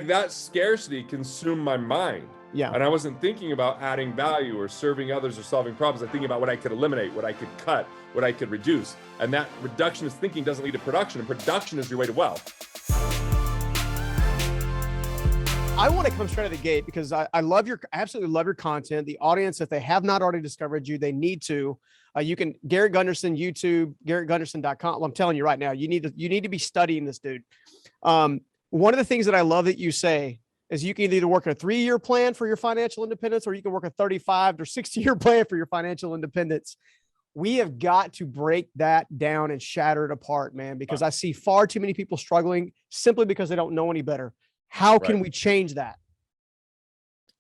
like that scarcity consumed my mind. Yeah. And I wasn't thinking about adding value or serving others or solving problems. I was thinking about what I could eliminate, what I could cut, what I could reduce. And that reductionist thinking doesn't lead to production, and production is your way to wealth. I want to come straight out of the gate because I absolutely love your content. The audience, if they have not already discovered you, they need to. You can Garrett Gunderson, YouTube, GarrettGunderson.com. Well, I'm telling you right now, you need to be studying this dude. One of the things that I love that you say is you can either work a 3-year plan for your financial independence, or you can work a 35 or 60-year plan for your financial independence. We have got to break that down and shatter it apart, man, because I see far too many people struggling simply because they don't know any better. How can we change that?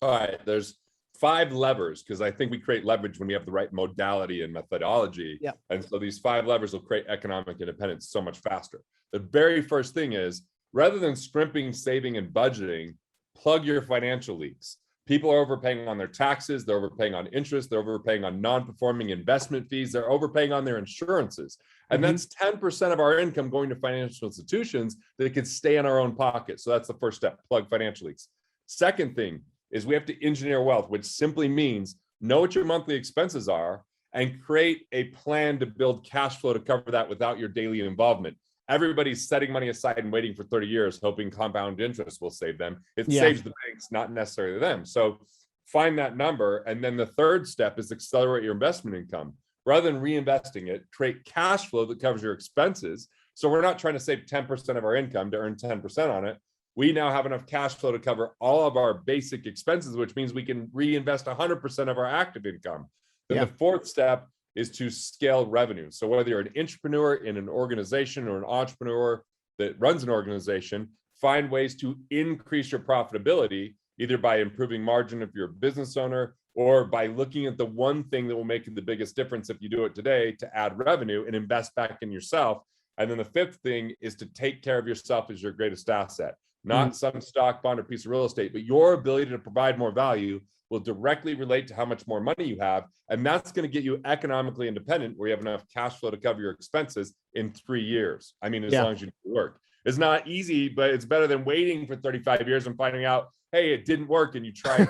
All right. There's 5 levers, because I think we create leverage when we have the right modality and methodology. Yeah. And so these 5 levers will create economic independence so much faster. The very first thing is, rather than scrimping, saving, and budgeting, plug your financial leaks. People are overpaying on their taxes. They're overpaying on interest. They're overpaying on non-performing investment fees. They're overpaying on their insurances. And that's 10% of our income going to financial institutions that could stay in our own pocket. So that's the first step, plug financial leaks. Second thing is we have to engineer wealth, which simply means know what your monthly expenses are and create a plan to build cash flow to cover that without your daily involvement. Everybody's setting money aside and waiting for 30 years, hoping compound interest will save them. It saves the banks, not necessarily them. So find that number. And then the third step is accelerate your investment income. Rather than reinvesting it, create cash flow that covers your expenses. So we're not trying to save 10% of our income to earn 10% on it. We now have enough cash flow to cover all of our basic expenses, which means we can reinvest 100% of our active income. Then the fourth step is to scale revenue. So whether you're an entrepreneur in an organization or an entrepreneur that runs an organization, find ways to increase your profitability, either by improving margin if you're a business owner, or by looking at the one thing that will make the biggest difference if you do it today to add revenue and invest back in yourself. And then the fifth thing is to take care of yourself as your greatest asset, not some stock, bond, or piece of real estate, but your ability to provide more value will directly relate to how much more money you have. And that's going to get you economically independent, where you have enough cash flow to cover your expenses in 3 years. I mean, as long as you do the work. It's not easy, but it's better than waiting for 35 years and finding out, hey, it didn't work and you tried.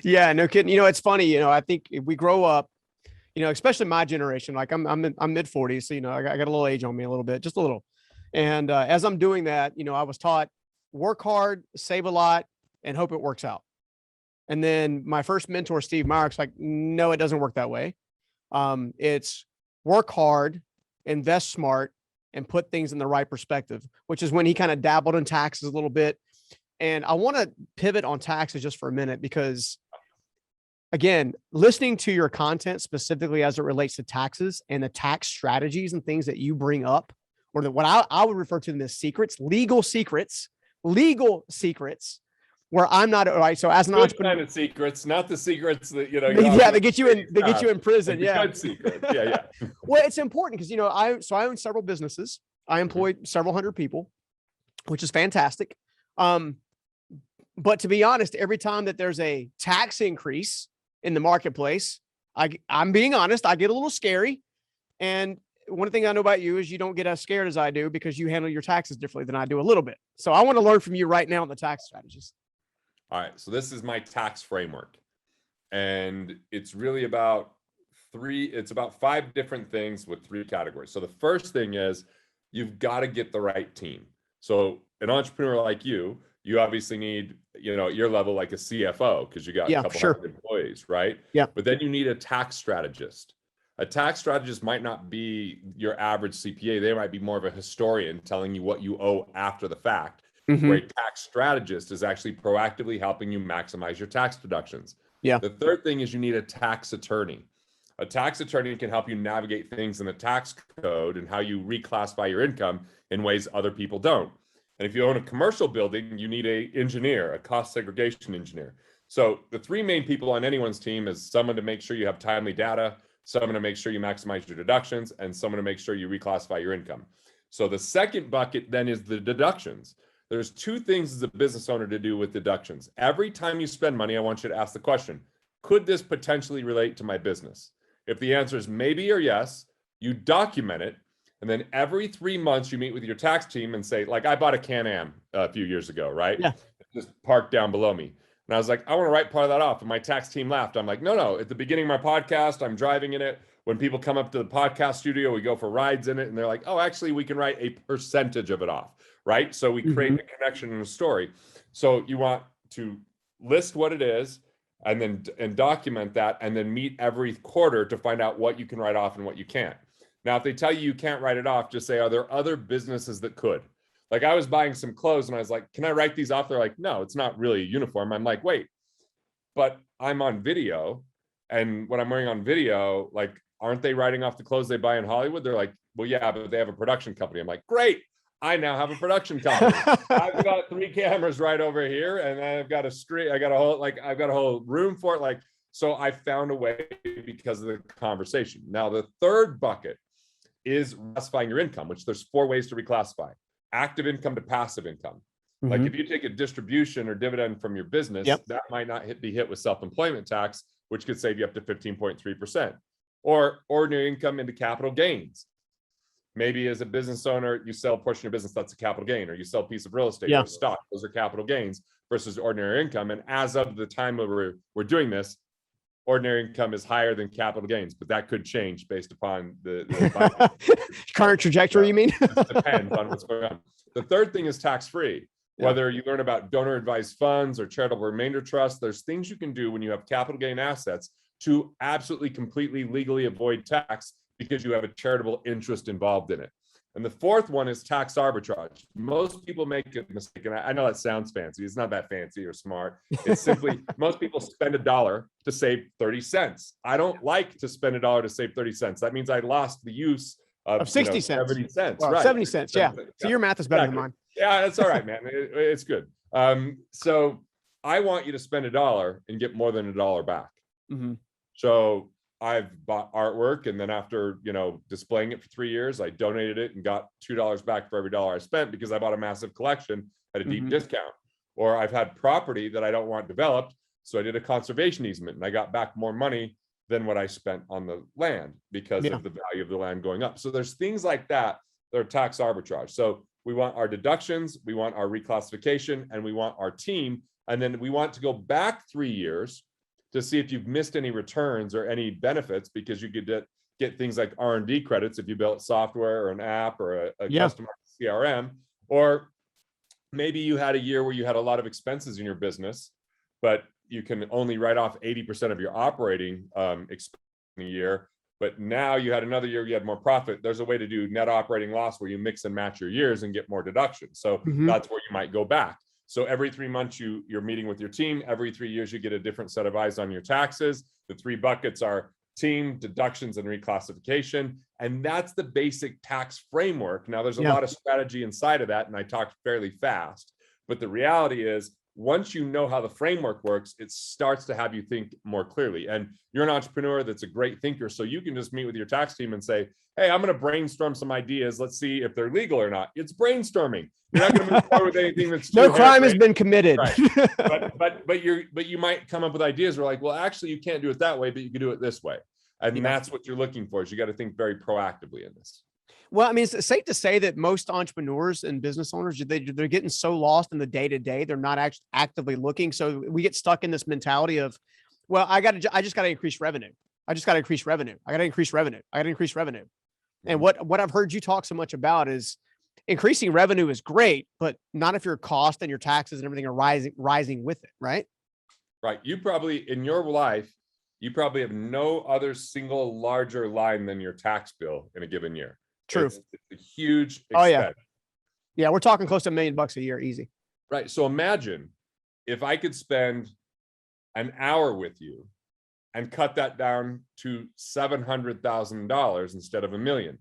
Yeah, no kidding. It's funny, I think if we grow up, especially my generation, like I'm mid 40s. So, I got a little age on me, a little bit, just a little. And as I'm doing that, I was taught work hard, save a lot, and hope it works out. And then my first mentor, Steve Meyer's like, no, it doesn't work that way. It's work hard, invest smart, and put things in the right perspective, which is when he kind of dabbled in taxes a little bit. And I want to pivot on taxes just for a minute, because again, listening to your content specifically as it relates to taxes and the tax strategies and things that you bring up, or what I would refer to them as secrets, legal secrets, where I'm not right. So as an entrepreneur, kind of secrets, not the secrets that they get you in prison. Yeah, good secrets. Yeah. Well, it's important because I own several businesses. I employ several hundred people, which is fantastic. But to be honest, every time that there's a tax increase in the marketplace, I'm being honest, I get a little scary. And one thing I know about you is you don't get as scared as I do, because you handle your taxes differently than I do a little bit. So I want to learn from you right now on the tax strategies. All right. So this is my tax framework. And it's really about 5 different things with 3 categories. So the first thing is you've got to get the right team. So an entrepreneur like you obviously need, at your level, like a CFO, because you got a couple hundred employees, right? Yeah. But then you need a tax strategist. A tax strategist might not be your average CPA. They might be more of a historian telling you what you owe after the fact. Where a tax strategist is actually proactively helping you maximize your tax deductions. Yeah. The third thing is you need a tax attorney. A tax attorney can help you navigate things in the tax code and how you reclassify your income in ways other people don't. And if you own a commercial building, you need an engineer, a cost segregation engineer. So the 3 main people on anyone's team is someone to make sure you have timely data, someone to make sure you maximize your deductions, and someone to make sure you reclassify your income. So the second bucket then is the deductions. There's 2 things as a business owner to do with deductions. Every time you spend money, I want you to ask the question, could this potentially relate to my business? If the answer is maybe or yes, you document it. And then every 3 months you meet with your tax team and say, like, I bought a Can-Am a few years ago, right? Yeah. Just parked down below me. And I was like, I want to write part of that off. And my tax team laughed. I'm like, no. At the beginning of my podcast, I'm driving in it. When people come up to the podcast studio, we go for rides in it. And they're like, oh, actually, we can write a percentage of it off, right? So we create a connection in a story. So you want to list what it is and document that, and then meet every quarter to find out what you can write off and what you can't. Now, if they tell you can't write it off, just say, are there other businesses that could? Like, I was buying some clothes and I was like, can I write these off? They're like, no, it's not really a uniform. I'm like, wait, but I'm on video. And when I'm wearing on video, like, aren't they writing off the clothes they buy in Hollywood? They're like, well, yeah, but they have a production company. I'm like, great. I now have a production company. I've got 3 cameras right over here. And I've got I've got a whole room for it. Like, so I found a way because of the conversation. Now, the third bucket is classifying your income, which there's 4 ways to reclassify. Active income to passive income. Like, if you take a distribution or dividend from your business, that might not be hit with self-employment tax, which could save you up to 15.3%. Or ordinary income into capital gains. Maybe as a business owner, you sell a portion of your business, that's a capital gain, or you sell a piece of real estate or stock, those are capital gains versus ordinary income. And as of the time we're doing this, ordinary income is higher than capital gains, but that could change based upon the current trajectory, you mean? It depends on what's going on. The third thing is tax-free. Whether you learn about donor advised funds or charitable remainder trust, there's things you can do when you have capital gain assets to absolutely, completely, legally avoid tax because you have a charitable interest involved in it. And the fourth one is tax arbitrage. Most people make a mistake, and I know that sounds fancy. It's not that fancy or smart. It's simply, most people spend $1 to save 30 cents. I don't like to spend $1 to save 30 cents. That means I lost the use of 60 cents. 70 cents. Well, right. 70 cents, yeah. So your math is better than mine. Yeah, that's all right, man. It's good. So I want you to spend $1 and get more than $1 back. So I've bought artwork, and then after, displaying it for 3 years, I donated it and got $2 back for every $1 I spent because I bought a massive collection at a deep discount. Or I've had property that I don't want developed, so I did a conservation easement and I got back more money than what I spent on the land because of the value of the land going up. So there's things like that are tax arbitrage. So we want our deductions, we want our reclassification, and we want our team. And then we want to go back 3 years to see if you've missed any returns or any benefits, because you could get things like R&D credits if you built software or an app or a customized CRM. Or maybe you had a year where you had a lot of expenses in your business, but you can only write off 80% of your operating expense in a year. But now you had another year, you had more profit. There's a way to do net operating loss where you mix and match your years and get more deductions. So that's where you might go back. So every 3 months you're meeting with your team. Every 3 years you get a different set of eyes on your taxes. The 3 buckets are team, deductions, and reclassification. And that's the basic tax framework. Now there's a lot of strategy inside of that, and I talked fairly fast. But the reality is, once you know how the framework works, it starts to have you think more clearly. And you're an entrepreneur that's a great thinker, so you can just meet with your tax team and say, hey, I'm going to brainstorm some ideas. Let's see if they're legal or not. It's brainstorming. You're not going to move forward with anything that's no crime has been committed. Right. But you might come up with ideas where like, well, actually, you can't do it that way, but you can do it this way. And that's what you're looking for. Is you got to think very proactively in this. Well, I mean, it's safe to say that most entrepreneurs and business owners, they're getting so lost in the day-to-day, they're not actually actively looking. So we get stuck in this mentality of, well, I just got to increase revenue. I just got to increase revenue. I got to increase revenue. I got to increase revenue. And what I've heard you talk so much about is increasing revenue is great, but not if your cost and your taxes and everything are rising with it, right? Right. You probably, in your life, you probably have no other single larger line than your tax bill in a given year. True. It's a huge expense. Oh yeah. Yeah. We're talking close to $1 million a year. Easy. Right. So imagine if I could spend an hour with you and cut that down to $700,000 instead of $1 million.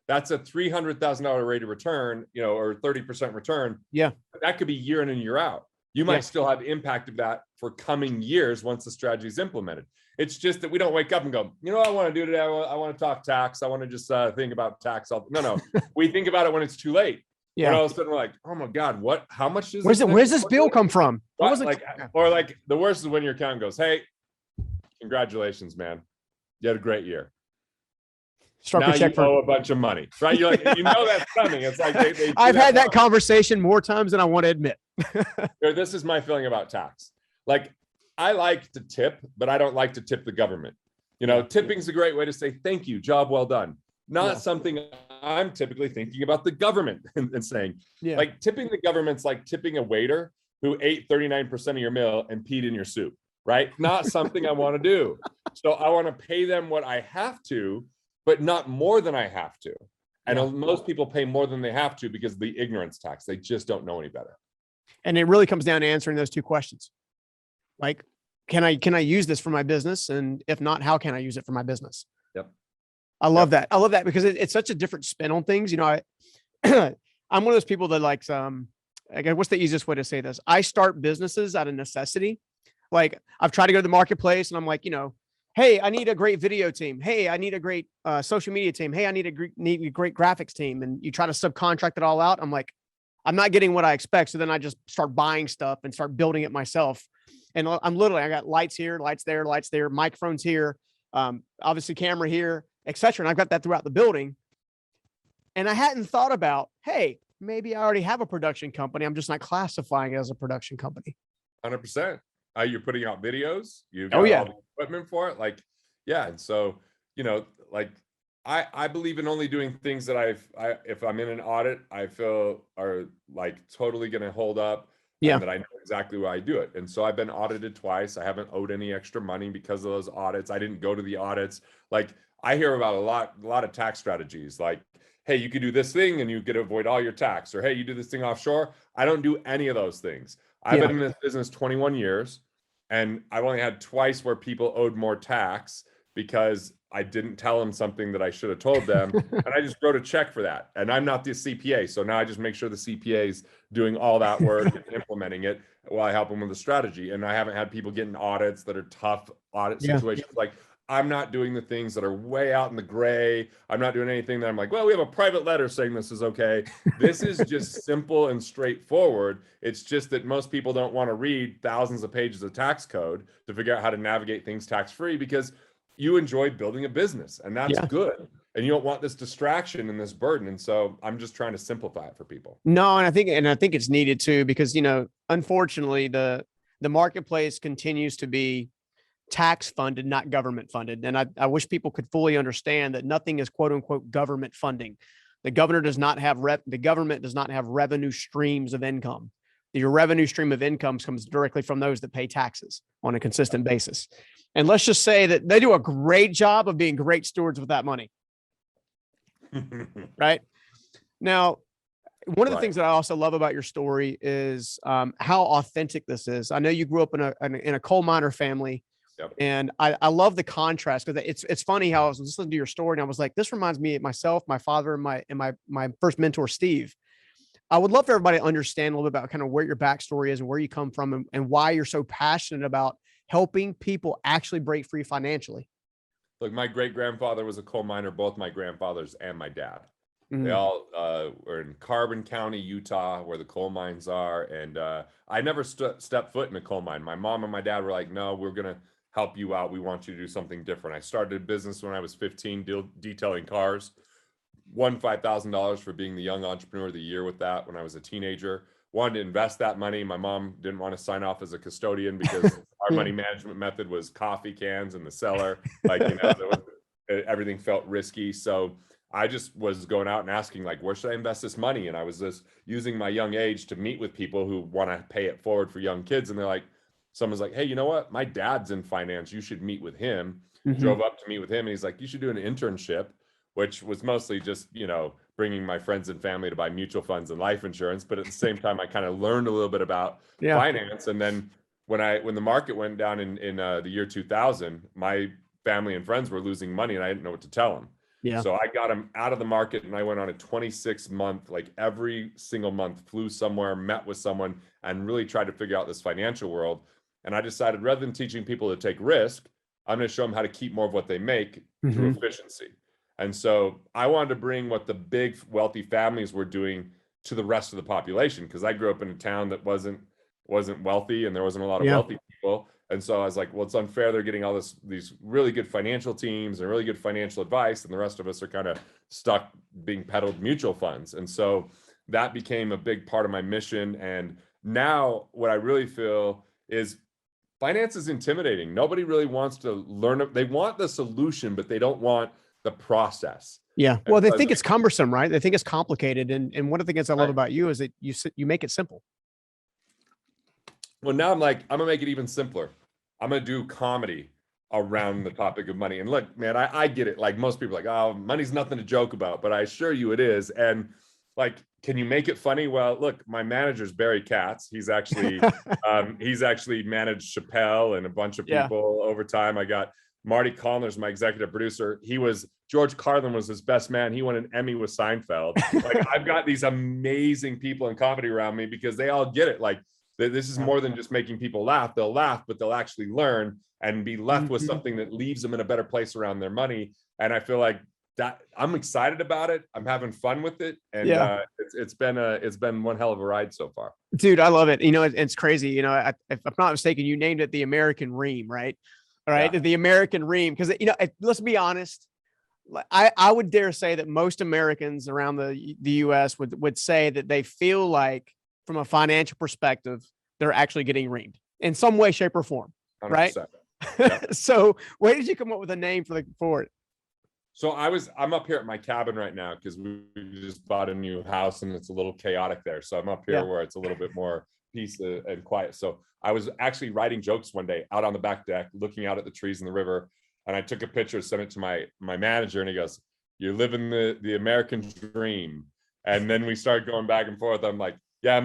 That's a $300,000 rate of return, or 30% return. Yeah. That could be year in and year out. You might still have impact of that for coming years once the strategy is implemented. It's just that we don't wake up and go, what I want to do today? I want to talk tax. I want to just think about tax. No. We think about it when it's too late. Yeah. When all of a sudden we're like, oh my God, what? How much is this? Where's this bill come from? What was it? Or like the worst is when your accountant goes, hey, congratulations, man. You had a great year. Struck now a check you for. owe a bunch of money, right? You're like, that's coming. It's like they do I've had that wrong. conversation more times than I want to admit. This is my feeling about tax. Like, I like to tip, but I don't like to tip the government. Tipping is a great way to say thank you, job well done. Not something I'm typically thinking about the government and saying. Like, tipping the government's like tipping a waiter who ate 39% of your meal and peed in your soup, right? Not something I want to do. So I want to pay them what I have to, but not more than I have to. And most people pay more than they have to because of the ignorance tax. They just don't know any better. And it really comes down to answering those two questions. Like, can I use this for my business? And if not, how can I use it for my business? Yep. I love that. I love that because it's such a different spin on things. I'm one of those people that likes, what's the easiest way to say this? I start businesses out of necessity. Like, I've tried to go to the marketplace and I'm like, hey, I need a great video team. Hey, I need a great social media team. Hey, I need a great graphics team. And you try to subcontract it all out. I'm like, I'm not getting what I expect. So then I just start buying stuff and start building it myself. And I got lights here, lights there, microphones here, obviously camera here, etc. And I've got that throughout the building. And I hadn't thought about, hey, maybe I already have a production company. I'm just not classifying it as a production company. 100%. You're putting out videos. You've got all the equipment for it. Like, and so, like, I believe in only doing things that if I'm in an audit, I feel are like totally going to hold up. And that I know exactly why I do it. And so I've been audited twice. I haven't owed any extra money because of those audits. I didn't go to the audits. Like, I hear about a lot of tax strategies. Like, hey, you could do this thing and you could avoid all your tax. Or, hey, you do this thing offshore. I don't do any of those things. I've been in this business 21 years. And I've only had twice where people owed more tax because I didn't tell them something that I should have told them. And I just wrote a check for that. And I'm not the CPA. So now I just make sure the CPA is doing all that work and implementing it while I help them with the strategy. And I haven't had people getting audits that are tough audit situations. Like, I'm not doing the things that are way out in the gray. I'm not doing anything that I'm like, well, we have a private letter saying this is okay. This is just simple and straightforward. It's just that most people don't want to read thousands of pages of tax code to figure out how to navigate things tax-free because you enjoy building a business and that's good. And you don't want this distraction and this burden. And so I'm just trying to simplify it for people. No, and I think it's needed too, because, unfortunately the marketplace continues to be tax funded, not government funded. And I wish people could fully understand that nothing is quote unquote government funding. The government does not have revenue streams of income. Your revenue stream of income comes directly from those that pay taxes on a consistent basis. And let's just say that they do a great job of being great stewards with that money. Right now, one of the things that I also love about your story is how authentic this is. I know you grew up in a coal miner family. And I love the contrast because it's funny how I was listening to your story and I was like, this reminds me of myself, my father, and my first mentor, Steve. I would love for everybody to understand a little bit about kind of where your backstory is and where you come from and why you're so passionate about helping people actually break free financially. Look, my great grandfather was a coal miner, both my grandfathers and my dad. They all were in Carbon County, Utah, where the coal mines are. And I never stepped foot in a coal mine. My mom and my dad were like, no, we're going to help you out. We want you to do something different. I started a business when I was 15, detailing cars. Won $5,000 for being the young entrepreneur of the year with that when I was a teenager. Wanted to invest that money. My mom didn't want to sign off as a custodian because our money management method was coffee cans in the cellar. Like, everything felt risky. So I just was going out and asking, like, where should I invest this money? And I was just using my young age to meet with people who want to pay it forward for young kids. And they're like, someone's like, hey, you know what? My dad's in finance. You should meet with him. Drove up to meet with him. And he's like, you should do an internship, which was mostly just, bringing my friends and family to buy mutual funds and life insurance. But at the same time, I kind of learned a little bit about finance. And then when the market went down in the year 2000, my family and friends were losing money and I didn't know what to tell them. So I got them out of the market and I went on a 26-month, like every single month, flew somewhere, met with someone and really tried to figure out this financial world. And I decided rather than teaching people to take risk, I'm going to show them how to keep more of what they make through efficiency. And so I wanted to bring what the big wealthy families were doing to the rest of the population, because I grew up in a town that wasn't wealthy and there wasn't a lot of wealthy people. And so I was like, well, it's unfair. They're getting all these really good financial teams and really good financial advice, and the rest of us are kind of stuck being peddled mutual funds. And so that became a big part of my mission. And now what I really feel is finance is intimidating. Nobody really wants to learn. They want the solution, but they don't want the process. Yeah. Well, they think it's cumbersome, right? They think it's complicated. And one of the things I love about you is that you make it simple. Well, now I'm like, I'm gonna make it even simpler. I'm gonna do comedy around the topic of money. And look, man, I get it. Like most people are like, oh, money's nothing to joke about, but I assure you it is. And like, can you make it funny? Well, look, my manager's Barry Katz. He's actually managed Chappelle and a bunch of people over time. I got Marty Callner's my executive producer. George Carlin was his best man. He won an Emmy with Seinfeld. Like I've got these amazing people in comedy around me because they all get it. Like this is more than just making people laugh. They'll laugh, but they'll actually learn and be left with something that leaves them in a better place around their money. And I feel like that I'm excited about it. I'm having fun with it. And it's been one hell of a ride so far. Dude, I love it. You know, it's crazy. You know, if I'm not mistaken, you named it the American Ream, right? All right. Yeah. The American Ream. Because, you know, let's be honest. I would dare say that most Americans around the US would say that they feel like from a financial perspective, they're actually getting reamed in some way, shape, or form. 100%. Right. Yeah. So where did you come up with a name for it? So I'm up here at my cabin right now because we just bought a new house and it's a little chaotic there. So I'm up here where it's a little bit more peace and quiet. So I was actually writing jokes one day out on the back deck, looking out at the trees in the river. And I took a picture, sent it to my manager, and he goes, "You're living the American dream." And then we started going back and forth. I'm like, yeah,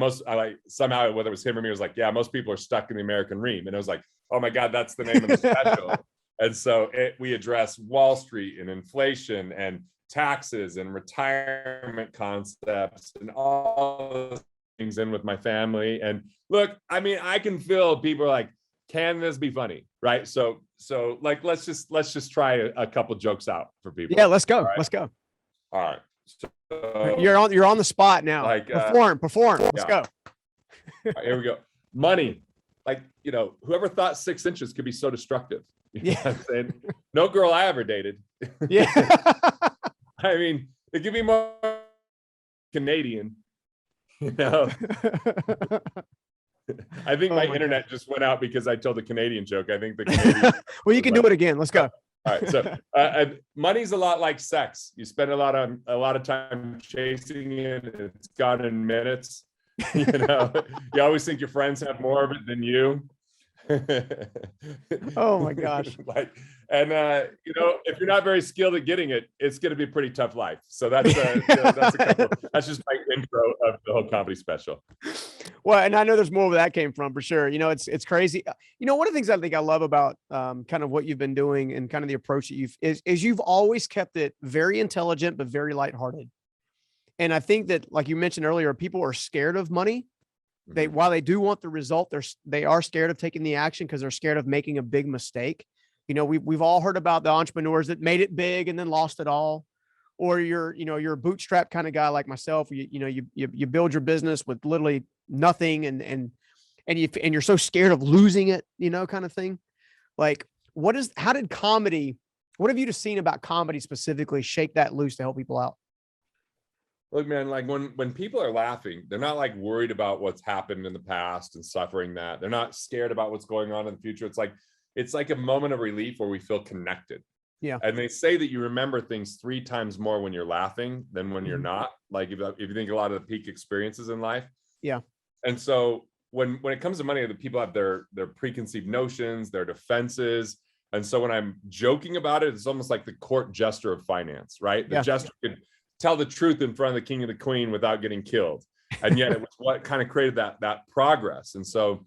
somehow, whether it was him or me, it was like, yeah, most people are stuck in the American dream. And it was like, oh my God, that's the name of the special. And so we address Wall Street and inflation and taxes and retirement concepts and all those things in with my family. And look, I mean, I can feel people are like, can this be funny? Right. So like, let's just try a couple jokes out for people. Yeah, let's go. Right? Let's go. All right. So, you're on the spot now. Like perform. Let's go. Right, here we go. Money. Like, you know, whoever thought 6 inches could be so destructive. You know what I'm saying? No girl I ever dated. Yeah. I mean, it could be more Canadian, you know. I think my internet just went out because I told the Canadian joke. I think the Canadian well, you can do it again. Let's go. All right. So money's a lot like sex. You spend a lot of time chasing it. It's gone in minutes. You know, you always think your friends have more of it than you. Oh my gosh. You know, if you're not very skilled at getting it, it's going to be a pretty tough life. So that's just my intro of the whole comedy special. Well, and I know there's more where that came from for sure. You know, it's crazy. You know, one of the things I think I love about kind of what you've been doing and kind of the approach that you've always kept it very intelligent, but very lighthearted. And I think that, like you mentioned earlier, people are scared of money. While they do want the result, they are scared of taking the action because they're scared of making a big mistake. You know, we've all heard about the entrepreneurs that made it big and then lost it all. Or you're a bootstrap kind of guy like myself. You build your business with literally nothing and you're so scared of losing it, you know, kind of thing. Like, what have you just seen about comedy specifically shake that loose to help people out? Look, man, like when people are laughing, they're not like worried about what's happened in the past and suffering that. They're not scared about what's going on in the future. It's like a moment of relief where we feel connected. Yeah. And they say that you remember things 3 times more when you're laughing than when you're not. Like if you think a lot of the peak experiences in life. Yeah. And so when it comes to money, the people have their preconceived notions, their defenses. And so when I'm joking about it, it's almost like the court jester of finance, right? The jester could tell the truth in front of the king and the queen without getting killed. And yet it was what kind of created that progress. And so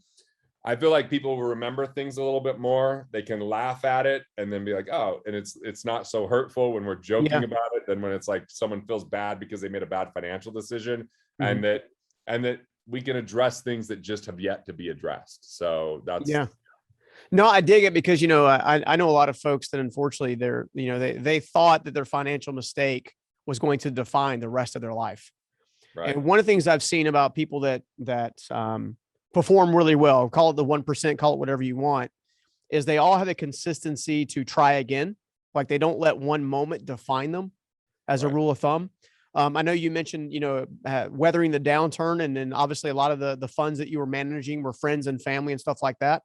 I feel like people will remember things a little bit more. They can laugh at it and then be like, oh, and it's not so hurtful when we're joking about it than when it's like someone feels bad because they made a bad financial decision, and that we can address things that just have yet to be addressed. So that's No, I dig it because, you know, I know a lot of folks that unfortunately they thought that their financial mistake was going to define the rest of their life. Right. And one of the things I've seen about people that perform really well, call it the 1%, call it whatever you want, is they all have a consistency to try again. Like they don't let one moment define them as a rule of thumb. I know you mentioned, weathering the downturn, and then obviously a lot of the funds that you were managing were friends and family and stuff like that.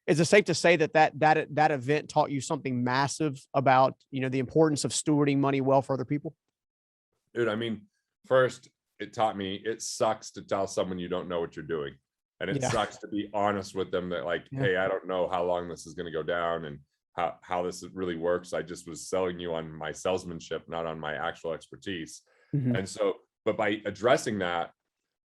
Is it safe to say that event taught you something massive about, the importance of stewarding money well for other people? Dude, I mean, first, it taught me it sucks to tell someone you don't know what you're doing. And it sucks to be honest with them that like, hey, I don't know how long this is going to go down and how this really works. I just was selling you on my salesmanship, not on my actual expertise. And so, but by addressing that,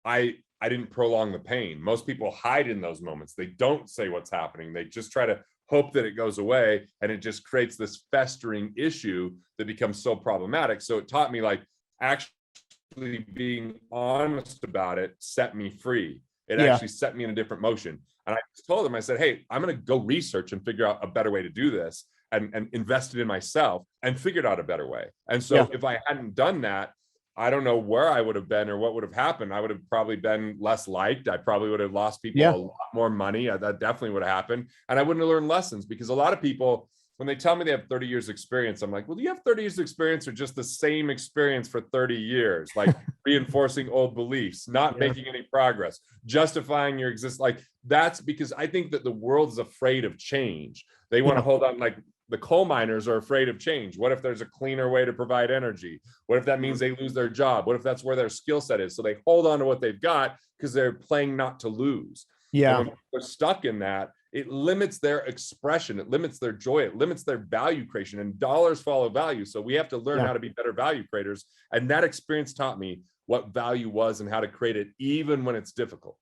I didn't prolong the pain. Most people hide in those moments. They don't say what's happening. They just try to hope that it goes away. And it just creates this festering issue that becomes so problematic. So it taught me like actually being honest about it set me free. It actually set me in a different motion. And I told them, I said, hey, I'm going to go research and figure out a better way to do this and invested in myself and figured out a better way. And so if I hadn't done that, I don't know where I would have been or what would have happened. I would have probably been less liked. I probably would have lost people a lot more money. That definitely would have happened. And I wouldn't have learned lessons, because a lot of people, when they tell me they have 30 years experience, I'm like, well, do you have 30 years experience or just the same experience for 30 years? Like reinforcing old beliefs, not making any progress, justifying your existence. Like that's because I think that the world is afraid of change. They want to hold on, like the coal miners are afraid of change. What if there's a cleaner way to provide energy? What if that means they lose their job? What if that's where their skill set is? So they hold on to what they've got because they're playing not to lose. And when they're stuck in that, it limits their expression, it limits their joy, it limits their value creation, and dollars follow value. So we have to learn how to be better value creators. And that experience taught me what value was and how to create it, even when it's difficult.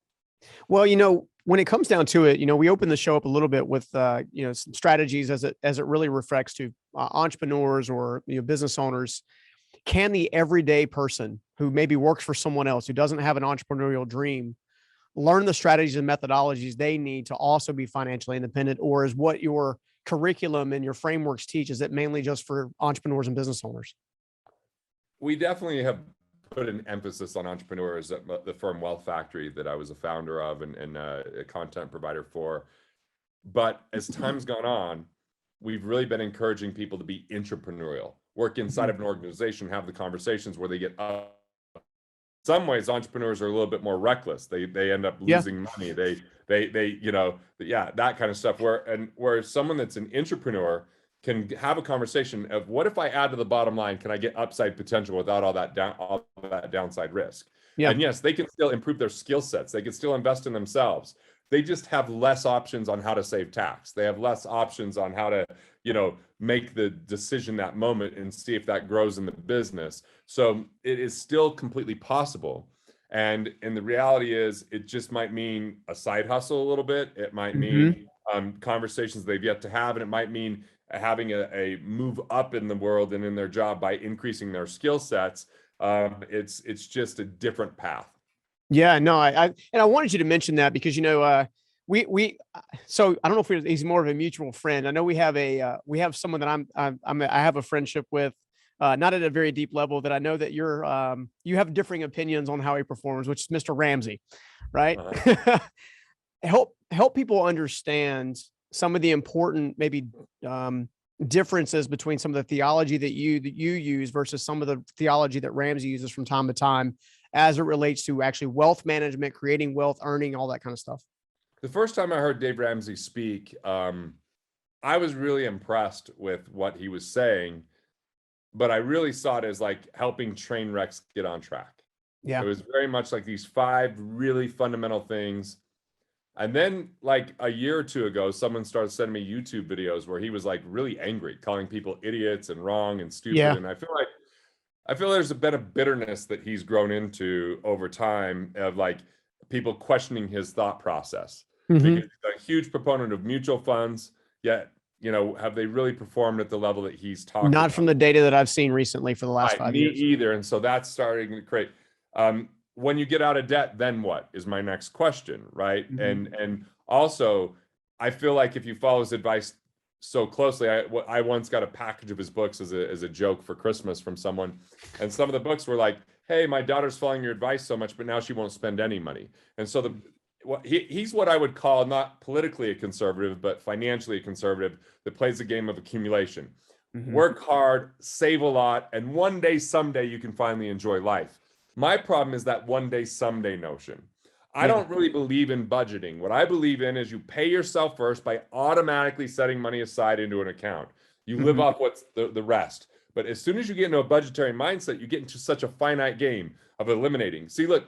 Well, when it comes down to it, we open the show up a little bit with, some strategies as it really reflects to entrepreneurs or business owners. Can the everyday person who maybe works for someone else, who doesn't have an entrepreneurial dream, learn the strategies and methodologies they need to also be financially independent? Or is what your curriculum and your frameworks teach, is it mainly just for entrepreneurs and business owners? We definitely have put an emphasis on entrepreneurs at the firm Wealth Factory that I was a founder of and a content provider for. But as time's gone on, we've really been encouraging people to be entrepreneurial, work inside of an organization, have the conversations where they get up. Some ways entrepreneurs are a little bit more reckless. They end up losing money. They that kind of stuff, where someone that's an entrepreneur can have a conversation of, what if I add to the bottom line? Can I get upside potential without all that downside risk? And yes, they can still improve their skill sets. They can still invest in themselves. They just have less options on how to save tax. They have less options on how to, make the decision that moment and see if that grows in the business. So it is still completely possible. And the reality is, it just might mean a side hustle a little bit. It might mean conversations they've yet to have, and it might mean having a move up in the world and in their job by increasing their skill sets. It's just a different path. Yeah, no, I wanted you to mention that because, so I don't know if he's more of a mutual friend. I know we have someone that I have a friendship with, not at a very deep level, that I know that you have differing opinions on how he performs, which is Mr. Ramsey, right? Help people understand some of the important maybe differences between some of the theology that you use versus some of the theology that Ramsey uses from time to time, as it relates to actually wealth management, creating wealth, earning, all that kind of stuff. The first time I heard Dave Ramsey speak, I was really impressed with what he was saying, but I really saw it as like helping train wrecks get on track. It was very much like these 5 really fundamental things. And then like a year or 2 ago, someone started sending me YouTube videos where he was like really angry, calling people idiots and wrong and stupid. And I feel there's been a bitterness that he's grown into over time of like people questioning his thought process. Because he's a huge proponent of mutual funds, yet, have they really performed at the level that he's talking about? Not from the data that I've seen recently for the last 5 years. Me either. And so that's starting to create, when you get out of debt, then what is my next question, right? And also, I feel like if you follow his advice so closely, I once got a package of his books as a joke for Christmas from someone, and some of the books were like, hey, my daughter's following your advice so much, but now she won't spend any money. And so he's what I would call not politically a conservative, but financially a conservative that plays the game of accumulation. Work hard, save a lot, and one day, someday, you can finally enjoy life. My problem is that one day, someday notion. I don't really believe in budgeting. What I believe in is you pay yourself first by automatically setting money aside into an account. You live off what's the rest. But as soon as you get into a budgetary mindset, you get into such a finite game of eliminating. See, look,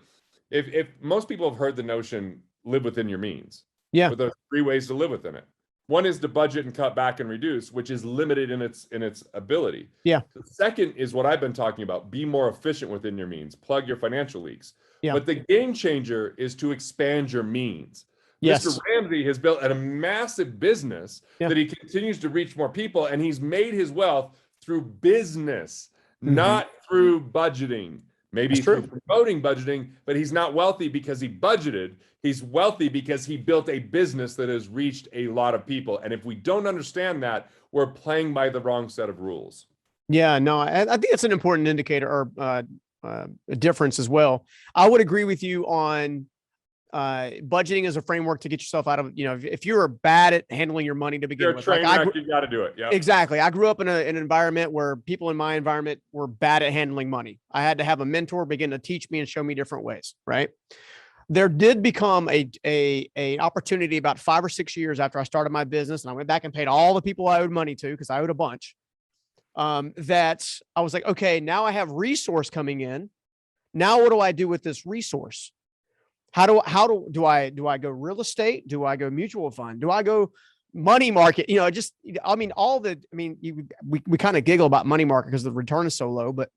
if most people have heard the notion, live within your means. Yeah. But there's 3 ways to live within it. One is to budget and cut back and reduce, which is limited in its ability. Yeah. The second is what I've been talking about, be more efficient within your means, plug your financial leaks. Yeah. But the game changer is to expand your means. Yes. Mr. Ramsey has built a massive business that he continues to reach more people, and he's made his wealth through business, not through budgeting. Maybe through promoting budgeting, but he's not wealthy because he budgeted. He's wealthy because he built a business that has reached a lot of people. And if we don't understand that, we're playing by the wrong set of rules. Yeah, no, I think it's an important indicator or a difference as well. I would agree with you on budgeting as a framework to get yourself out of, if you're bad at handling your money to begin with, you got to do it. Yeah, exactly. I grew up in an environment where people in my environment were bad at handling money. I had to have a mentor begin to teach me and show me different ways. Right. There did become a opportunity about 5 or 6 years after I started my business, and I went back and paid all the people I owed money to, because I owed a bunch. That I was like, okay, now I have resource coming in. Now what do I do with this resource? Do I go real estate? Do I go mutual fund? Do I go money market? We kind of giggle about money market because the return is so low, but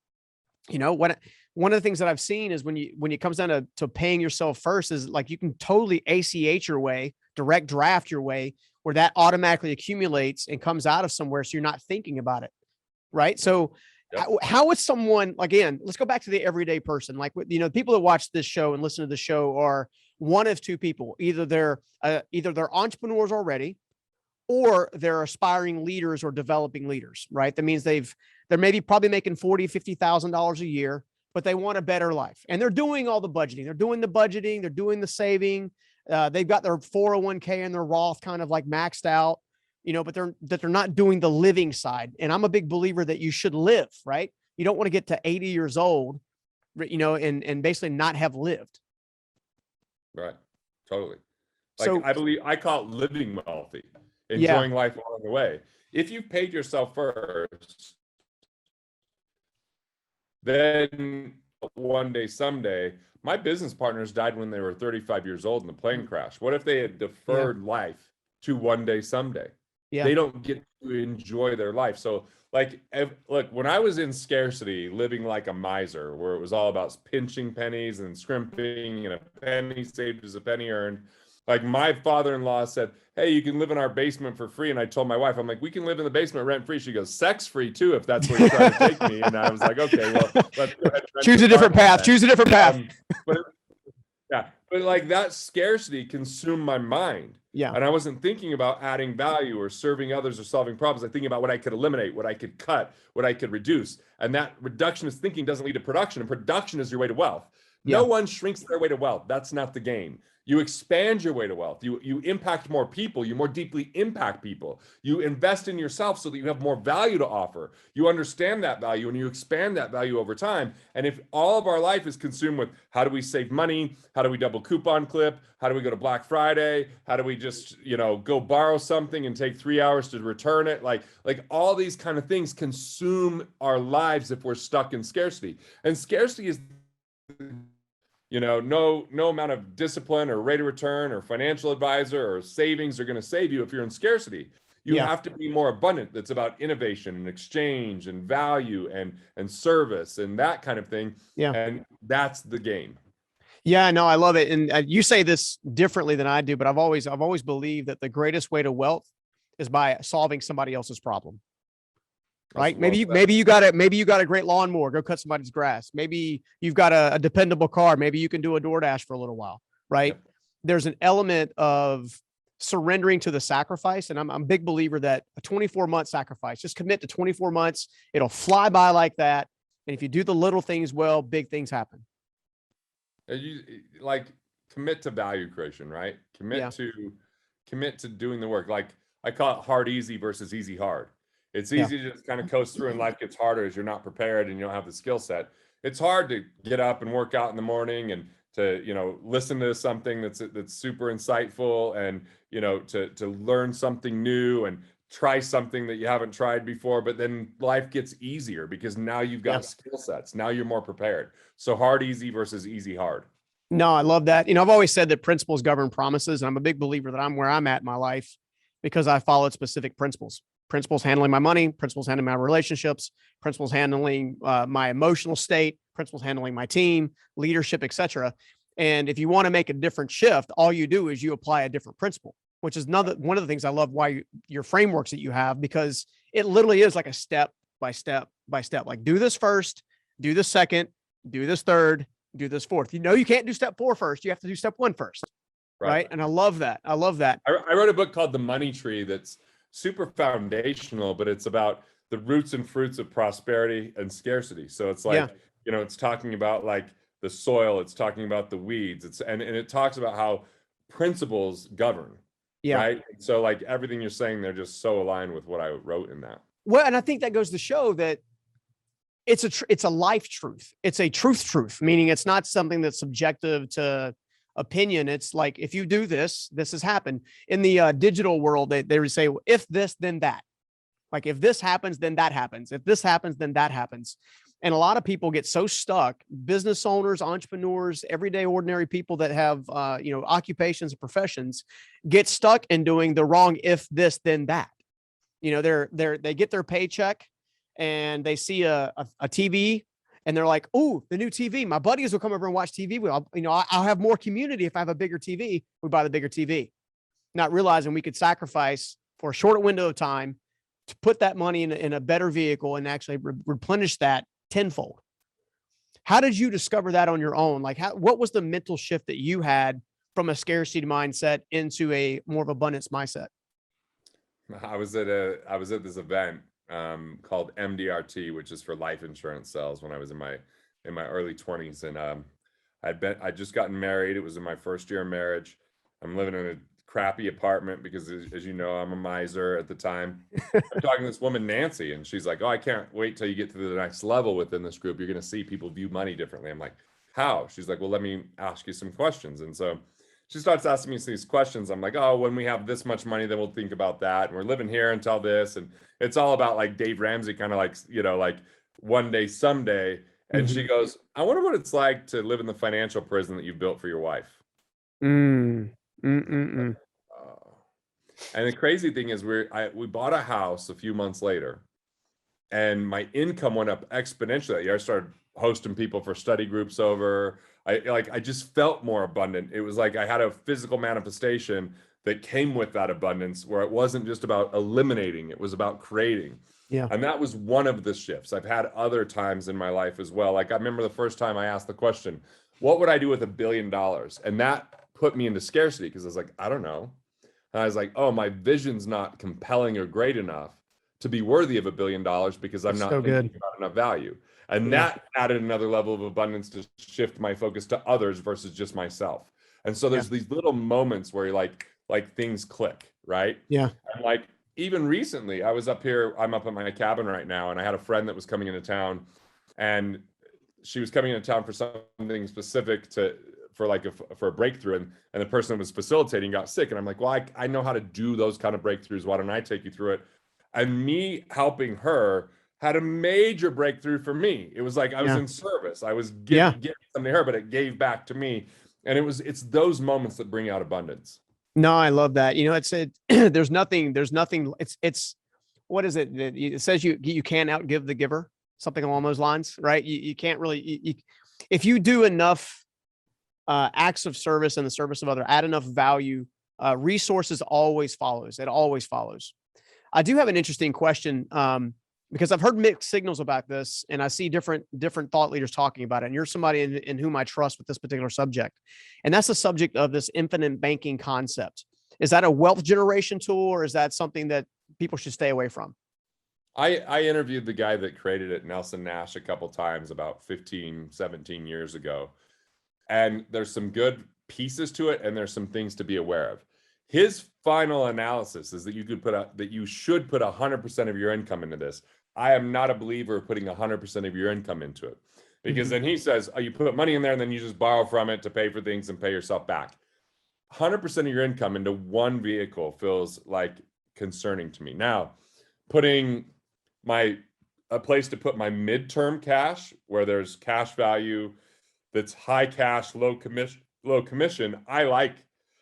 one of the things that I've seen is when it comes down to paying yourself first, is like, you can totally ACH your way, direct draft your way, where that automatically accumulates and comes out of somewhere. So you're not thinking about it. Right. So how is someone, again, let's go back to the everyday person. Like, people that watch this show and listen to the show are one of 2 people. Either they're entrepreneurs already, or they're aspiring leaders or developing leaders, right? That means they're maybe probably making $40,000, $50,000 a year, but they want a better life. And they're doing all the budgeting. They're doing the saving. They've got their 401k and their Roth kind of like maxed out, but they're not doing the living side. And I'm a big believer that you should live, right? You don't want to get to 80 years old, and basically not have lived. Right. Totally. So I call it living wealthy, enjoying life along the way. If you paid yourself first, then one day, someday, my business partners died when they were 35 years old in the plane crash. What if they had deferred life to one day, someday? Yeah. They don't get to enjoy their life. So look, when I was in scarcity, living like a miser, where it was all about pinching pennies and scrimping, and a penny saved is a penny earned. Like, my father-in-law said, hey, you can live in our basement for free. And I told my wife, I'm like, we can live in the basement rent free. She goes, sex free too, if that's where you're trying to take me. And I was like, okay, well, let's go ahead and choose a different path. Choose a different path. But like, that scarcity consumed my mind. Yeah. And I wasn't thinking about adding value or serving others or solving problems. I'm thinking about what I could eliminate, what I could cut, what I could reduce. And that reductionist thinking doesn't lead to production, and production is your way to wealth. No one shrinks their way to wealth. That's not the game. You expand your way to wealth. You impact more people. You more deeply impact people. You invest in yourself so that you have more value to offer. You understand that value, and you expand that value over time. And if all of our life is consumed with how do we save money? How do we double coupon clip? How do we go to Black Friday? How do we just, go borrow something and take 3 hours to return it? Like all these kind of things consume our lives if we're stuck in scarcity. And scarcity is, no amount of discipline or rate of return or financial advisor or savings are going to save you if you're in scarcity. You have to be more abundant. That's about innovation and exchange and value and service and that kind of thing. Yeah. And that's the game. Yeah, no, I love it. And you say this differently than I do, but I've always believed that the greatest way to wealth is by solving somebody else's problem. Right. Maybe you got a great lawnmower, go cut somebody's grass. Maybe you've got a dependable car. Maybe you can do a DoorDash for a little while. Right. Yep. There's an element of surrendering to the sacrifice. And I'm a big believer that a 24-month sacrifice, just commit to 24 months. It'll fly by like that. And if you do the little things well, big things happen. To commit to value creation, right? Yeah. Commit to doing the work. Like I call it hard easy versus easy hard. It's Yeah. easy to just kind of coast through and life gets harder as you're not prepared and you don't have the skill set. It's hard to get up and work out in the morning and to, listen to something that's super insightful and, to learn something new and try something that you haven't tried before, but then life gets easier because now you've Yeah. got skill sets. Now you're more prepared. So hard, easy versus easy, hard. No, I love that. I've always said that principles govern promises. And I'm a big believer that I'm where I'm at in my life because I followed specific principles handling my money, principles handling my relationships, principles handling my emotional state, principles handling my team, leadership, etc. And if you want to make a different shift, all you do is you apply a different principle, which is one of the things I love why your frameworks that you have, because it literally is like a step by step by step. Like do this first, do this second, do this third, do this fourth. You can't do step 4 first. You have to do step 1 first. Right. And I love that. I love that. I wrote a book called The Money Tree that's super foundational, but it's about the roots and fruits of prosperity and scarcity. So it's like, it's talking about like the soil, it's talking about the weeds, and it talks about how principles govern. Yeah. Right. So like everything you're saying, they're just so aligned with what I wrote in that. Well, and I think that goes to show that it's a life truth. It's a truth, meaning it's not something that's subjective to opinion. It's like, if you do this, this has happened. In the digital world, they would say, well, if this, then that. Like if this happens, then that happens. If this happens, then that happens. And a lot of people get so stuck, business owners, entrepreneurs, everyday ordinary people that have, occupations and professions get stuck in doing the wrong, if this, then that. They get their paycheck and they see a TV and they're like, oh, the new TV. My buddies will come over and watch TV. I'll have more community if I have a bigger TV. We buy the bigger TV, not realizing we could sacrifice for a shorter window of time to put that money in a better vehicle and actually replenish that tenfold. How did you discover that on your own? Like, what was the mental shift that you had from a scarcity mindset into a more of abundance mindset? I was at this event called MDRT, which is for life insurance sales, when I was in my early 20s, and I'd just gotten married. It was in my first year of marriage. I'm living in a crappy apartment because, as you know, I'm a miser at the time. I'm talking to this woman, Nancy, and she's like, oh, I can't wait till you get to the next level within this group. You're going to see people view money differently. I'm like, how? She's like, well, let me ask you some questions. And so she starts asking me these questions. I'm like, oh, when we have this much money, then we'll think about that. And we're living here until this. And it's all about like Dave Ramsey, kind of like, like one day, someday. And she goes, I wonder what it's like to live in the financial prison that you've built for your wife. And the crazy thing is we bought a house a few months later and my income went up exponentially that year. I started hosting people for study groups over. I just felt more abundant. It was like I had a physical manifestation that came with that abundance, where it wasn't just about eliminating, it was about creating. Yeah. And that was one of the shifts. I've had other times in my life as well. Like I remember the first time I asked the question, what would I do with $1 billion? And that put me into scarcity because I was like, I don't know. And I was like, oh, my vision's not compelling or great enough to be worthy of $1 billion because I'm not thinking about enough value. And that added another level of abundance to shift my focus to others versus just myself. And so there's these little moments where you're like things click, right? Yeah. And like even recently, I'm up at my cabin right now, and I had a friend that was coming into town, and she was coming into town for something specific for a breakthrough, and the person that was facilitating got sick. And I'm like, well, I know how to do those kind of breakthroughs. Why don't I take you through it? And me helping her had a major breakthrough for me. It was like I was in service. I was giving something to her, but it gave back to me. And it's those moments that bring out abundance. No, I love that. There's nothing, it's, what is it? It says you can't outgive the giver, something along those lines, right? You can't really, if you do enough acts of service in the service of others, add enough value, resources always follows. It always follows. I do have an interesting question because I've heard mixed signals about this, and I see different thought leaders talking about it. And you're somebody in whom I trust with this particular subject. And that's the subject of this infinite banking concept. Is that a wealth generation tool, or is that something that people should stay away from? I interviewed the guy that created it, Nelson Nash, a couple times about 15, 17 years ago. And there's some good pieces to it and there's some things to be aware of. His final analysis is that you should put 100% of your income into this. I am not a believer of putting 100% of your income into it, because then he says, oh, you put money in there and then you just borrow from it to pay for things and pay yourself back. 100% of your income into one vehicle feels like concerning to me. Now, putting a place to put my midterm cash, where there's cash value that's high cash, low commission, I like.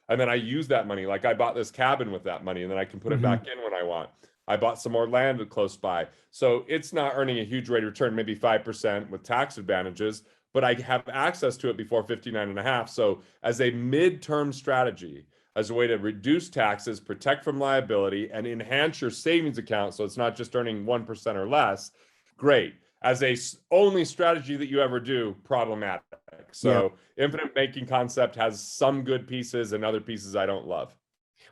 And then I use that money. Like I bought this cabin with that money, and then I can put it back in when I want. I bought some more land close by. So it's not earning a huge rate of return, maybe 5% with tax advantages, but I have access to it before 59.5. So as a midterm strategy, as a way to reduce taxes, protect from liability, and enhance your savings account so it's not just earning 1% or less, great. As a only strategy that you ever do, problematic. So infinite banking concept has some good pieces and other pieces I don't love.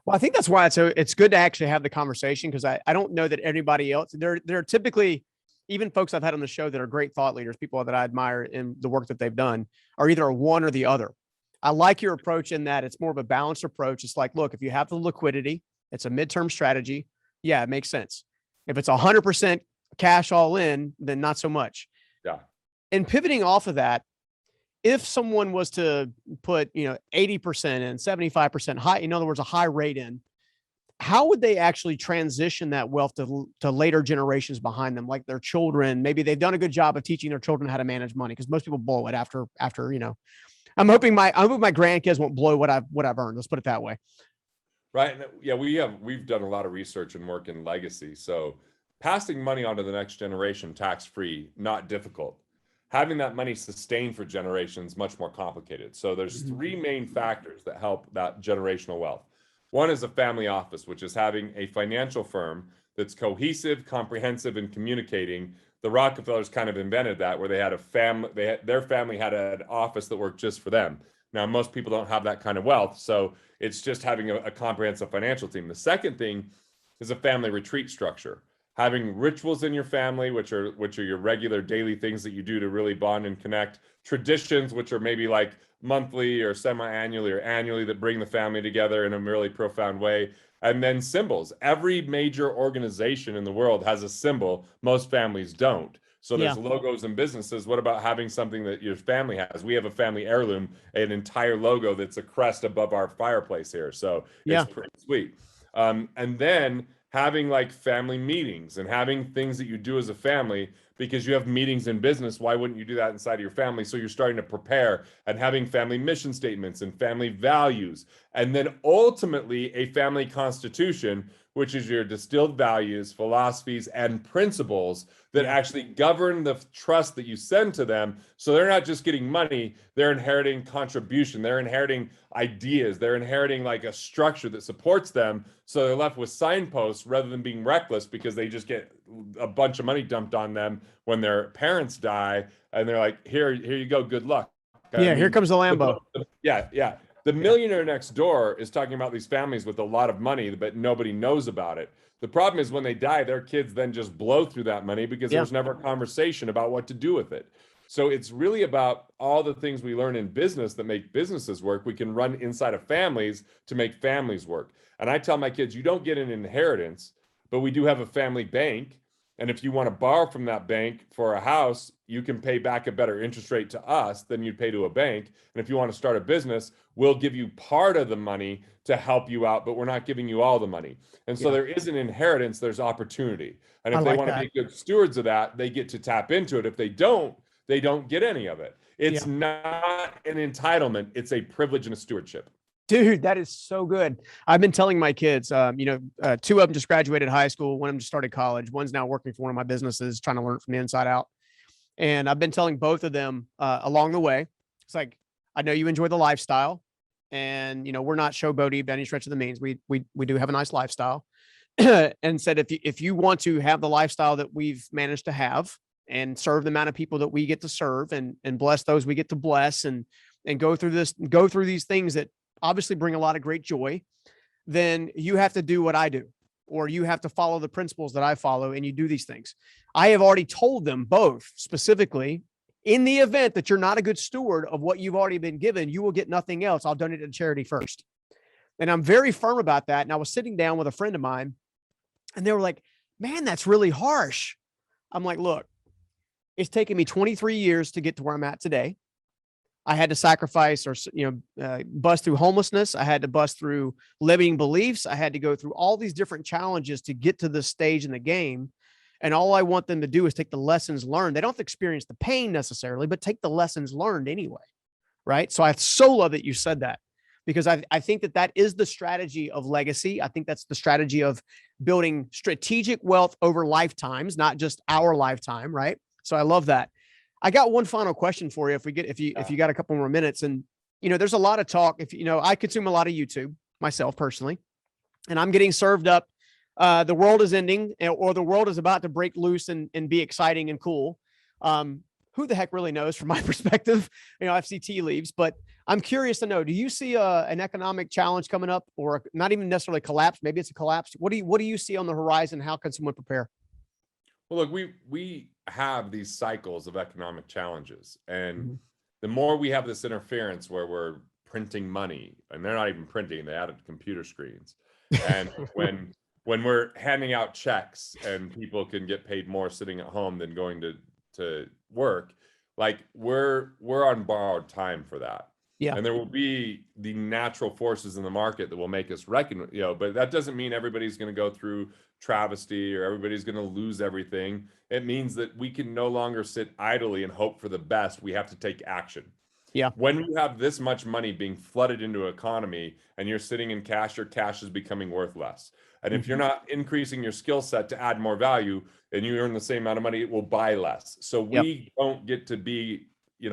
Well, I think that's why it's good to actually have the conversation, because I don't know that anybody else, there are typically, even folks I've had on the show that are great thought leaders, people that I admire in the work that they've done, are either a one or the other. I like your approach in that it's more of a balanced approach. It's like, look, if you have the liquidity, it's a midterm strategy. Yeah, it makes sense. If it's 100% cash all in, then not so much. Yeah. And pivoting off of that, if someone was to put, 80% and 75% high, in other words, a high rate in, how would they actually transition that wealth to later generations behind them, like their children? Maybe they've done a good job of teaching their children how to manage money, because most people blow it after, I'm hoping my grandkids won't blow what I've earned. Let's put it that way. Right. Yeah, we've done a lot of research and work in legacy. So passing money on to the next generation tax-free, not difficult. Having that money sustained for generations, much more complicated. So there's three main factors that help that generational wealth. One is a family office, which is having a financial firm that's cohesive, comprehensive, and communicating. The Rockefellers kind of invented that, where they had a family, their family had an office that worked just for them. Now, most people don't have that kind of wealth, so it's just having a comprehensive financial team. The second thing is a family retreat structure. Having rituals in your family, which are your regular daily things that you do to really bond and connect. Traditions, which are maybe like monthly or semi-annually or annually, that bring the family together in a really profound way. And then symbols. Every major organization in the world has a symbol. Most families don't. So there's logos and businesses. What about having something that your family has? We have a family heirloom, an entire logo that's a crest above our fireplace here. So it's pretty sweet. And then having like family meetings and having things that you do as a family, because you have meetings in business. Why wouldn't you do that inside of your family? So you're starting to prepare, and having family mission statements and family values. And then ultimately a family constitution, which is your distilled values, philosophies, and principles that actually govern the trust that you send to them. So they're not just getting money, they're inheriting contribution, they're inheriting ideas, they're inheriting like a structure that supports them. So they're left with signposts rather than being reckless, because they just get a bunch of money dumped on them when their parents die. And they're like, here you go, good luck. Here comes the Lambo. Yeah. The millionaire next door is talking about these families with a lot of money, but nobody knows about it. The problem is when they die, their kids then just blow through that money, because there's never a conversation about what to do with it. So it's really about all the things we learn in business that make businesses work. We can run inside of families to make families work. And I tell my kids, you don't get an inheritance, but we do have a family bank. And if you want to borrow from that bank for a house, you can pay back a better interest rate to us than you'd pay to a bank. And if you want to start a business, we'll give you part of the money to help you out, but we're not giving you all the money. And so there is an inheritance, there's opportunity. And if they want to be good stewards of that, they get to tap into it. If they don't get any of it. It's not an entitlement, it's a privilege and a stewardship. Dude, that is so good. I've been telling my kids, two of them just graduated high school. One of them just started college. One's now working for one of my businesses, trying to learn from the inside out. And I've been telling both of them along the way, it's like, I know you enjoy the lifestyle, and, we're not showboaty by any stretch of the means. We do have a nice lifestyle. And said, if you want to have the lifestyle that we've managed to have, and serve the amount of people that we get to serve, and bless those we get to bless, and go through these things that obviously bring a lot of great joy, then you have to do what I do, or you have to follow the principles that I follow, and you do these things. I have already told them both specifically, In the event that you're not a good steward of what you've already been given, you will get nothing else. I'll donate it to charity first. And I'm very firm about that. And I was sitting down with a friend of mine and they were like, man, that's really harsh. I'm like, look, it's taken me 23 years to get to where I'm at today. I had to sacrifice or, bust through homelessness. I had to bust through limiting beliefs. I had to go through all these different challenges to get to this stage in the game. And all I want them to do is take the lessons learned. They don't have to experience the pain necessarily, but take the lessons learned anyway. Right. So I so love that you said that, because I think that is the strategy of legacy. I think that's the strategy of building strategic wealth over lifetimes, not just our lifetime. Right. So I love that. I got one final question for you. If you got a couple more minutes, and, there's a lot of talk. I consume a lot of YouTube myself personally, and I'm getting served up. The world is ending, or the world is about to break loose and be exciting and cool. Who the heck really knows from my perspective? I see tea leaves, but I'm curious to know, do you see an economic challenge coming up, or not even necessarily collapse? Maybe it's a collapse. What do you see on the horizon? How can someone prepare? Well, look, we have these cycles of economic challenges, and the more we have this interference where we're printing money, and they're not even printing, they added computer screens. And when we're handing out checks and people can get paid more sitting at home than going to work, like we're on borrowed time for that. Yeah. And there will be the natural forces in the market that will make us reckon, but that doesn't mean everybody's going to go through travesty or everybody's going to lose everything. It means that we can no longer sit idly and hope for the best. We have to take action. Yeah. When you have this much money being flooded into an economy and you're sitting in cash, your cash is becoming worth less. And if you're not increasing your skill set to add more value and you earn the same amount of money, it will buy less. So we don't get to be, we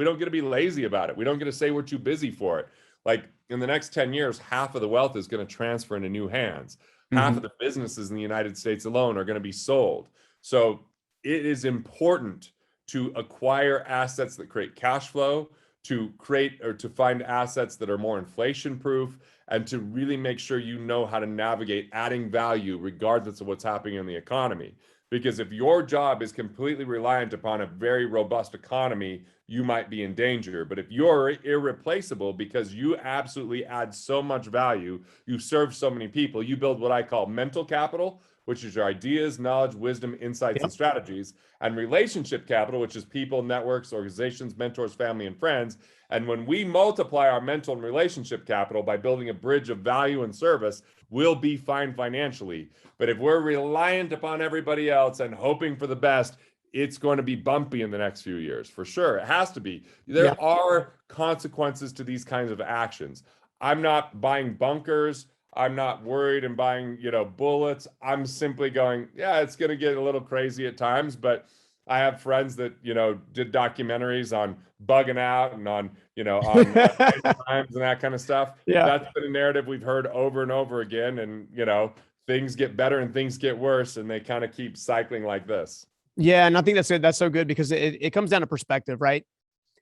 don't get to be lazy about it. We don't get to say we're too busy for it. Like in the next 10 years, half of the wealth is going to transfer into new hands. Half of the businesses in the United States alone are going to be sold. So it is important to acquire assets that create cash flow, to create or to find assets that are more inflation proof, and to really make sure you know how to navigate adding value regardless of what's happening in the economy. Because if your job is completely reliant upon a very robust economy, you might be in danger. But if you're irreplaceable because you absolutely add so much value, you serve so many people, you build what I call mental capital, which is your ideas, knowledge, wisdom, insights, and strategies, and relationship capital, which is people, networks, organizations, mentors, family, and friends. And when we multiply our mental and relationship capital by building a bridge of value and service, we'll be fine financially. But if we're reliant upon everybody else and hoping for the best, it's going to be bumpy in the next few years, for sure. It has to be. There are consequences to these kinds of actions. I'm not buying bunkers. I'm not worried and buying, bullets. I'm simply going, it's going to get a little crazy at times, but I have friends that, did documentaries on bugging out and on times and that kind of stuff. Yeah. That's been a narrative we've heard over and over again. And, things get better and things get worse, and they kind of keep cycling like this. Yeah. And I think that's good. That's so good, because it comes down to perspective, right?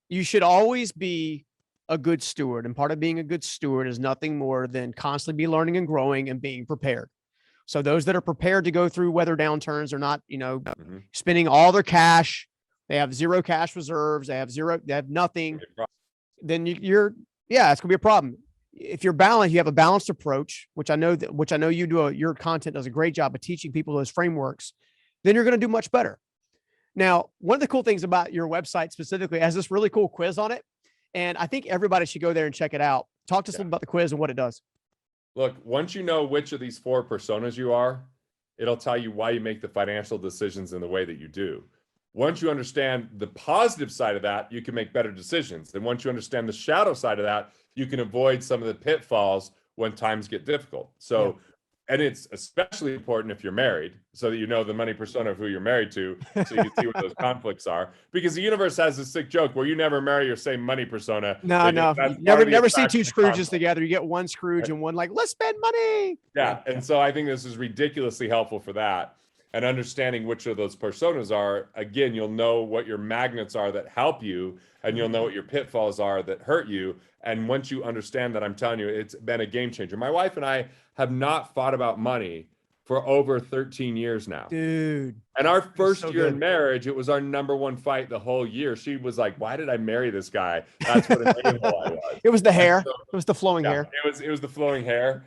You should always be a good steward. And part of being a good steward is nothing more than constantly be learning and growing and being prepared. So those that are prepared to go through weather downturns are not, spending all their cash. They have zero cash reserves. They have nothing. Then it's going to be a problem. If you're balanced, you have a balanced approach, which I know you do. Your content does a great job of teaching people those frameworks. Then you're going to do much better. Now, one of the cool things about your website specifically has this really cool quiz on it. And I think everybody should go there and check it out. Talk to us about the quiz and what it does. Look, once you know which of these 4 personas you are, it'll tell you why you make the financial decisions in the way that you do. Once you understand the positive side of that, you can make better decisions. And once you understand the shadow side of that, you can avoid some of the pitfalls when times get difficult. So, and it's especially important if you're married, so that you know the money persona of who you're married to, so you can see what those conflicts are. Because the universe has this sick joke where you never marry your same money persona. No. You never see 2 Scrooges together. You get one Scrooge and one like, let's spend money. Yeah. And so I think this is ridiculously helpful for that. And understanding which of those personas are, again, you'll know what your magnets are that help you, and you'll know what your pitfalls are that hurt you. And once you understand that, I'm telling you, it's been a game changer. My wife and I have not fought about money for over 13 years now. Dude. And our first so year in good. marriage, it was our number one fight the whole year. She was like, "Why did I marry this guy? That's what an a-hole I was." It was the hair. So, It was the flowing yeah, hair. it was the flowing hair.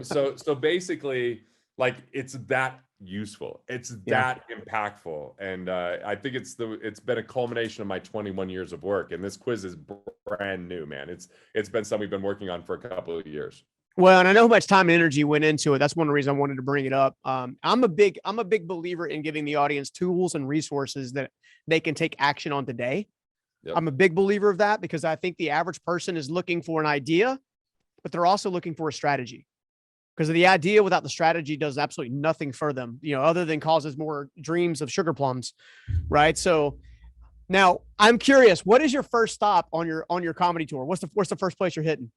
So basically, like, it's that useful. It's that impactful. And I think it's been a culmination of my 21 years of work. And this quiz is brand new, man. It's been something we've been working on for a couple of years. Well, and I know how much time and energy went into it. That's one of the reasons I wanted to bring it up. I'm a big believer in giving the audience tools and resources that they can take action on today. Yep. I'm a big believer of that because I think the average person is looking for an idea, but they're also looking for a strategy. Because the idea without the strategy does absolutely nothing for them, other than causes more dreams of sugar plums, right? So now I'm curious, what is your first stop on your comedy tour? What's the first place you're hitting?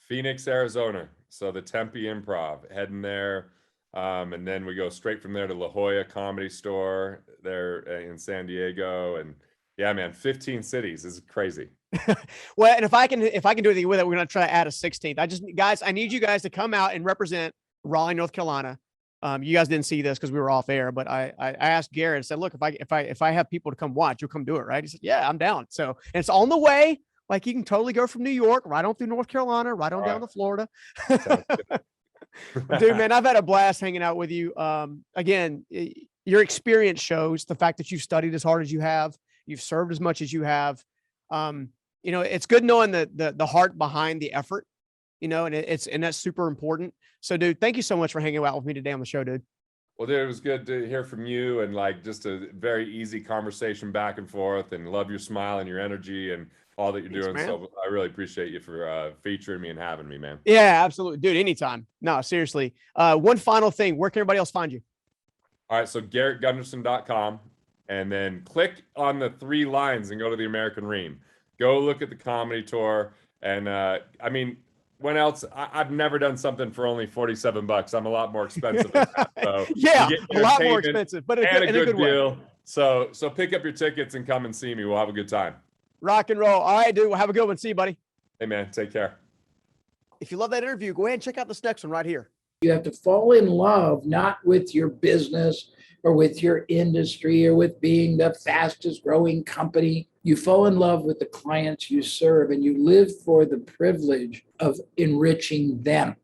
Phoenix, Arizona. So the Tempe Improv, heading there. And then we go straight from there to La Jolla Comedy Store there in San Diego. And yeah, man, 15 cities is crazy. Well, and if I can do anything with it, we're going to try to add a 16th. Guys, I need you guys to come out and represent Raleigh, North Carolina. You guys didn't see this because we were off air, but I asked Garrett and said, look, if I have people to come watch, you'll come do it, right? He said, yeah, I'm down. So, and it's on the way. Like, you can totally go from New York right on through North Carolina, right on down to Florida. Dude, man, I've had a blast hanging out with you. Again, your experience shows the fact that you've studied as hard as you have, you've served as much as you have. It's good knowing the heart behind the effort, and that's super important. So, dude, thank you so much for hanging out with me today on the show, dude. Well, dude, it was good to hear from you, and like just a very easy conversation back and forth, and love your smile and your energy and all that you're doing. Man. So I really appreciate you for featuring me and having me, man. Yeah, absolutely. Dude, anytime. No, seriously. One final thing. Where can everybody else find you? All right. So GarrettGunderson.com, and then click on the 3 lines and go to the American Ream. Go look at the comedy tour. And when else? I've never done something for only $47. I'm a lot more expensive than that. So yeah, a lot more expensive, but a good deal. Way. So pick up your tickets and come and see me. We'll have a good time. Rock and roll. All right, dude. Well, have a good one. See you, buddy. Hey, man. Take care. If you love that interview, go ahead and check out this next one right here. You have to fall in love, not with your business or with your industry or with being the fastest growing company. You fall in love with the clients you serve, and you live for the privilege of enriching them.